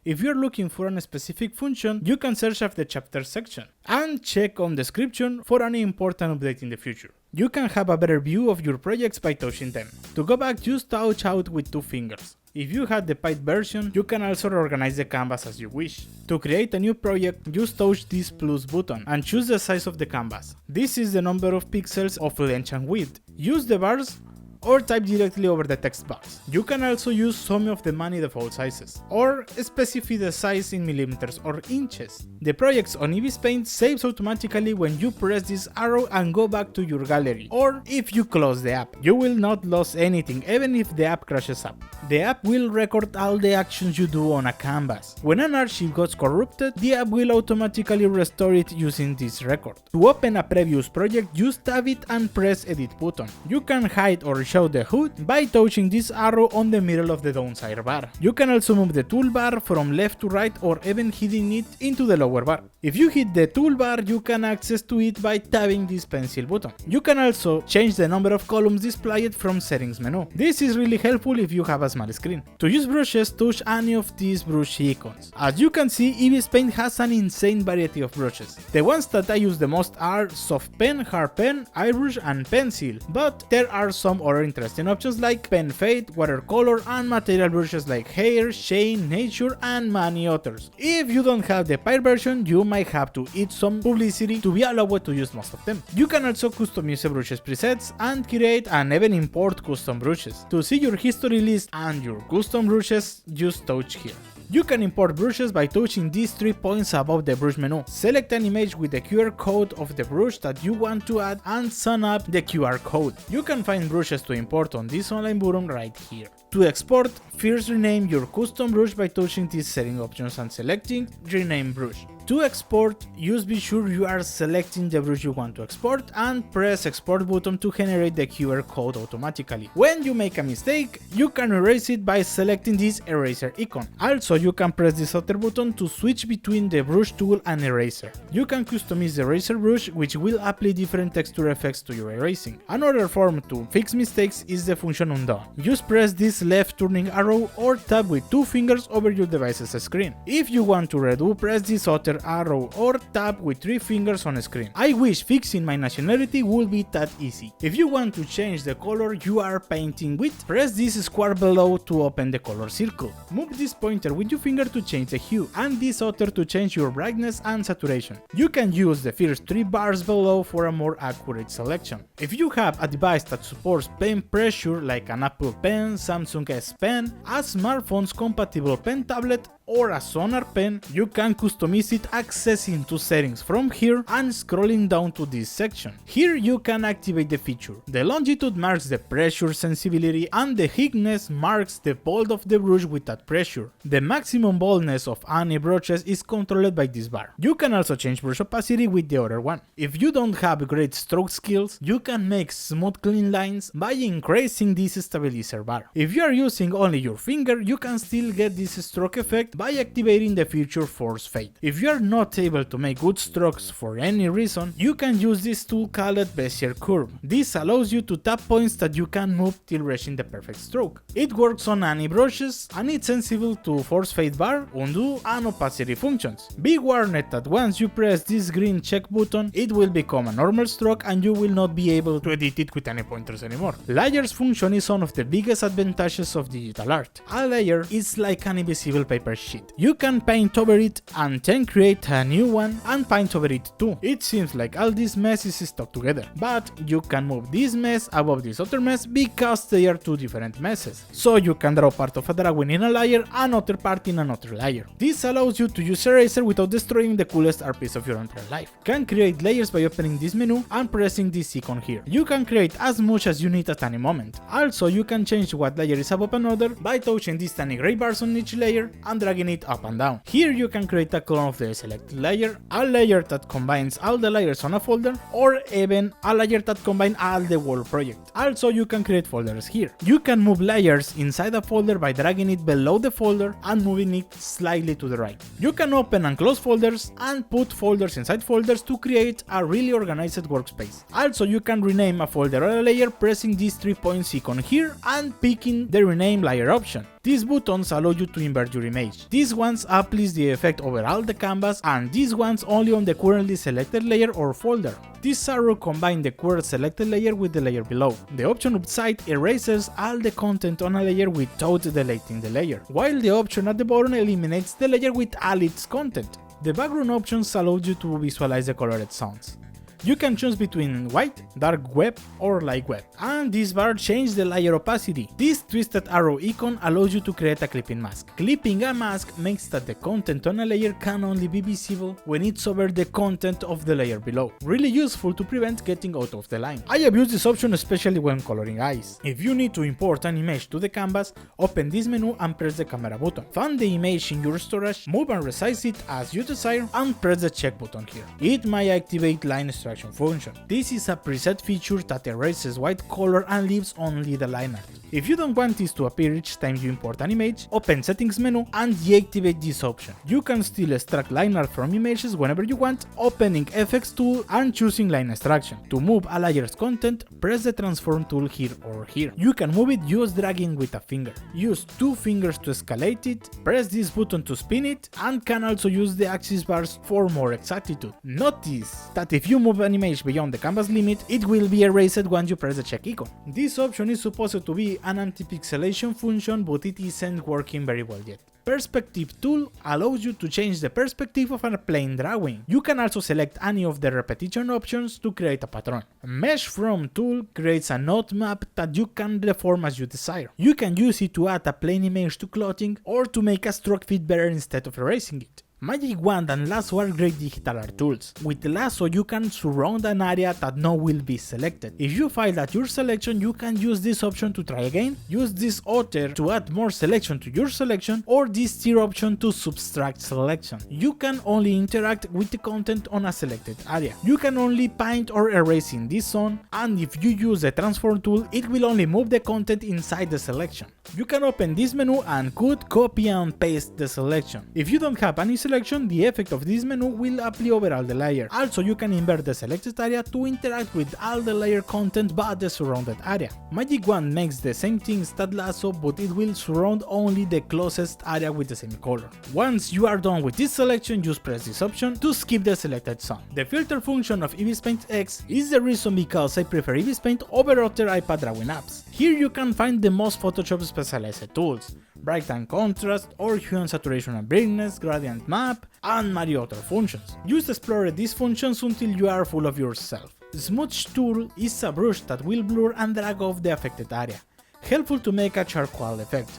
If you're looking for a specific function, you can search at the chapter section and check on description for any important update in the future. You can have a better view of your projects by touching them. To go back, just touch out with 2 fingers. If you had the paid version, you can also reorganize the canvas as you wish. To create a new project, just touch this plus button and choose the size of the canvas. This is the number of pixels of length and width. Use the bars or type directly over the text box. You can also use some of the many default sizes, or specify the size in millimeters or inches. The projects on Ibis Paint saves automatically when you press this arrow and go back to your gallery, or if you close the app. You will not lose anything even if the app crashes up. The app will record all the actions you do on a canvas. When an archive gets corrupted, the app will automatically restore it using this record. To open a previous project, just tab it and press edit button. You can hide or show the HUD by touching this arrow on the middle of the downside bar. You can also move the toolbar from left to right or even hiding it into the lower bar. If you hit the toolbar, you can access to it by tapping this pencil button. You can also change the number of columns displayed from settings menu. This is really helpful if you have a small screen. To use brushes, touch any of these brush icons. As you can see, Ibis Paint has an insane variety of brushes. The ones that I use the most are soft pen, hard pen, airbrush and pencil, but there are some other interesting options like pen fade, watercolor and material brushes like hair, shine, nature and many others. If you don't have the paid version, you might have to eat some publicity to be allowed to use most of them. You can also custom use brushes presets and create and even import custom brushes. To see your history list and your custom brushes, just touch here. You can import brushes by touching these 3 points above the brush menu. Select an image with the QR code of the brush that you want to add and sign up the QR code. You can find brushes to import on this online button right here. To export, first rename your custom brush by touching these setting options and selecting Rename Brush. To export, just be sure you are selecting the brush you want to export and press Export button to generate the QR code automatically. When you make a mistake, you can erase it by selecting this eraser icon. Also, you can press this other button to switch between the brush tool and eraser. You can customize the eraser brush, which will apply different texture effects to your erasing. Another form to fix mistakes is the function Undo. Just press this left turning arrow or tap with 2 fingers over your device's screen. If you want to redo, press this other arrow or tap with 3 fingers on screen. I wish fixing my nationality would be that easy. If you want to change the color you are painting with, press this square below to open the color circle. Move this pointer with your finger to change the hue, and this other to change your brightness and saturation. You can use the first 3 bars below for a more accurate selection. If you have a device that supports pen pressure like an Apple Pen, Samsung S Pen, a smartphone's compatible pen tablet, or a Sonar pen, you can customize it accessing to settings from here and scrolling down to this section. Here you can activate the feature. The longitude marks the pressure sensibility and the thickness marks the bold of the brush with that pressure. The maximum boldness of any brushes is controlled by this bar. You can also change brush opacity with the other one. If you don't have great stroke skills, you can make smooth clean lines by increasing this stabilizer bar. If you are using only your finger, you can still get this stroke effect by activating the feature Force Fade. If you are not able to make good strokes for any reason, you can use this tool called Bezier Curve. This allows you to tap points that you can move till reaching the perfect stroke. It works on any brushes and it's sensible to Force Fade bar, undo and opacity functions. Be warned that once you press this green check button, it will become a normal stroke and you will not be able to edit it with any pointers anymore. Layers function is one of the biggest advantages of digital art. A layer is like an invisible paper sheet. You can paint over it and then create a new one and paint over it too. It seems like all this mess is stuck together, but you can move this mess above this other mess because they are 2 different messes. So you can draw part of a drawing in a layer and other part in another layer. This allows you to use eraser without destroying the coolest art piece of your entire life. Can create layers by opening this menu and pressing this icon here. You can create as much as you need at any moment. Also, you can change what layer is above another by touching these tiny gray bars on each layer and dragging it up and down. Here you can create a clone of the selected layer, a layer that combines all the layers on a folder, or even a layer that combines all the whole project. Also, you can create folders here. You can move layers inside a folder by dragging it below the folder and moving it slightly to the right. You can open and close folders and put folders inside folders to create a really organized workspace. Also, you can rename a folder or a layer pressing this 3 points icon here and picking the rename layer option. These buttons allow you to invert your image. These ones applies the effect over all the canvas, and these ones only on the currently selected layer or folder. This arrow combines the current selected layer with the layer below. The option upside erases all the content on a layer without deleting the layer, while the option at the bottom eliminates the layer with all its content. The background options allow you to visualize the colored sounds. You can choose between white, dark web, or light web, and this bar changes the layer opacity. This twisted arrow icon allows you to create a clipping mask. Clipping a mask makes that the content on a layer can only be visible when it's over the content of the layer below. Really useful to prevent getting out of the line. I have used this option especially when coloring eyes. If you need to import an image to the canvas, open this menu and press the camera button. Find the image in your storage, move and resize it as you desire, and press the check button here. It might activate line extraction function. This is a preset feature that erases white color and leaves only the line art. If you don't want this to appear each time you import an image, open Settings menu and deactivate this option. You can still extract line art from images whenever you want, opening FX tool and choosing line extraction. To move a layer's content, press the transform tool here or here. You can move it just dragging with a finger. Use 2 fingers to escalate it, press this button to spin it, and can also use the axis bars for more exactitude. Notice that if you move an image beyond the canvas limit, it will be erased once you press the check icon. This option is supposed to be an anti-pixelation function, but it isn't working very well yet. Perspective tool allows you to change the perspective of a plane drawing. You can also select any of the repetition options to create a pattern. Mesh from tool creates a node map that you can deform as you desire. You can use it to add a plane image to clothing or to make a stroke fit better instead of erasing it. Magic Wand and Lasso are great digital art tools. With Lasso you can surround an area that no will be selected. If you fail at your selection, you can use this option to try again, use this other to add more selection to your selection, or this tier option to subtract selection. You can only interact with the content on a selected area. You can only paint or erase in this zone, and if you use the transform tool, it will only move the content inside the selection. You can open this menu and cut, copy and paste the selection. If you don't have any selection, the effect of this menu will apply over all the layer. Also, you can invert the selected area to interact with all the layer content but the surrounded area. Magic Wand makes the same things that Lasso, but it will surround only the closest area with the same color. Once you are done with this selection, just press this option to skip the selected zone. The filter function of Ibis Paint X is the reason because I prefer Ibis Paint over other iPad drawing apps. Here you can find the most Photoshop specialized tools, bright and contrast, or hue and saturation and brightness, gradient map, and many other functions. Just explore these functions until you are full of yourself. Smudge tool is a brush that will blur and drag off the affected area, helpful to make a charcoal effect.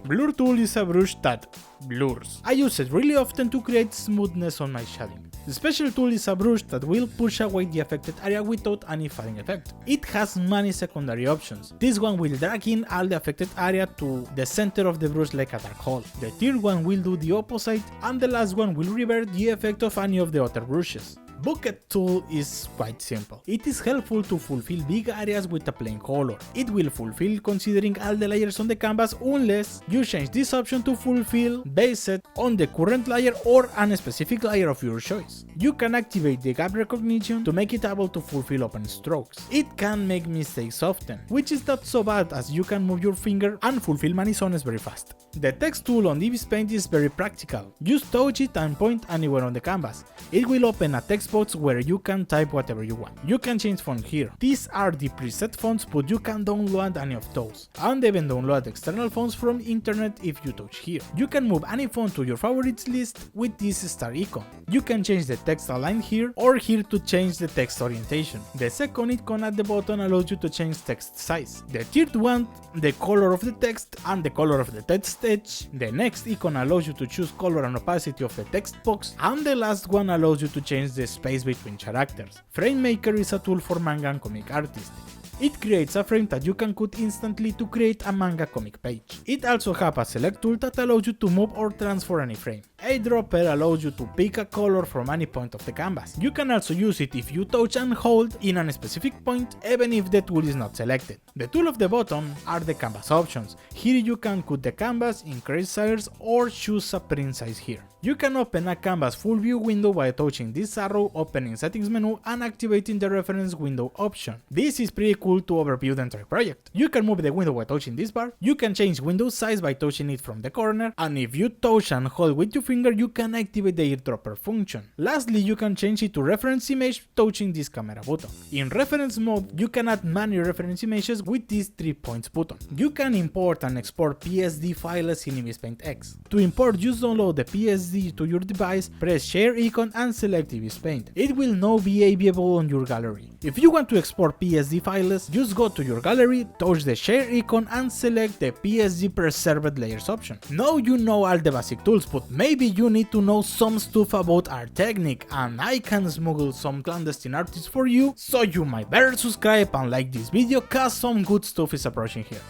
Blur tool is a brush that blurs. I use it really often to create smoothness on my shading. The special tool is a brush that will push away the affected area without any fading effect. It has many secondary options. This one will drag in all the affected area to the center of the brush like a dark hole. The third one will do the opposite, and the last one will revert the effect of any of the other brushes. Bucket tool is quite simple. It is helpful to fulfill big areas with a plain color. It will fulfill considering all the layers on the canvas unless you change this option to fulfill based on the current layer or a specific layer of your choice. You can activate the gap recognition to make it able to fulfill open strokes. It can make mistakes often, which is not so bad as you can move your finger and fulfill many zones very fast. The text tool on Ibis Paint is very practical. Just touch it and point anywhere on the canvas. It will open a text box where you can type whatever you want. You can change font here. These are the preset fonts, but you can download any of those, and even download external fonts from internet if you touch here. You can move any font to your favorites list with this star icon. You can change the text align here or here to change the text orientation. The second icon at the bottom allows you to change text size. The third one, the color of the text and the color of the text edge. The next icon allows you to choose color and opacity of the text box, and the last one allows you to change the space between characters. FrameMaker is a tool for manga and comic artists. It creates a frame that you can cut instantly to create a manga comic page. It also has a select tool that allows you to move or transform any frame. EYEDROPER allows you to pick a color from any point of the canvas. You can also use it if you touch and hold in a specific point, even if the tool is not selected. The tool of the bottom are the canvas options. Here you can cut the canvas, increase size, or choose a print size here. You can open a canvas full view window by touching this arrow, opening settings menu, and activating the reference window option. This is pretty cool to overview the entire project. You can move the window by touching this bar, you can change window size by touching it from the corner, and if you touch and hold with your finger, you can activate the EYEDROPER function. Lastly, you can change it to reference image touching this camera button. In reference mode, you can add many reference images with this 3 points button. You can import and export PSD files in Ibis Paint X. To import, just download the PSD to your device, press share icon and select Ibis Paint. It will now be available on your gallery. If you want to export PSD files, just go to your gallery, touch the share icon and select the PSD preserved layers option. Now you know all the basic tools, but maybe you need to know some stuff about art technique, and I can smuggle some clandestine artists for you, so you might better subscribe and like this video cause some good stuff is approaching here.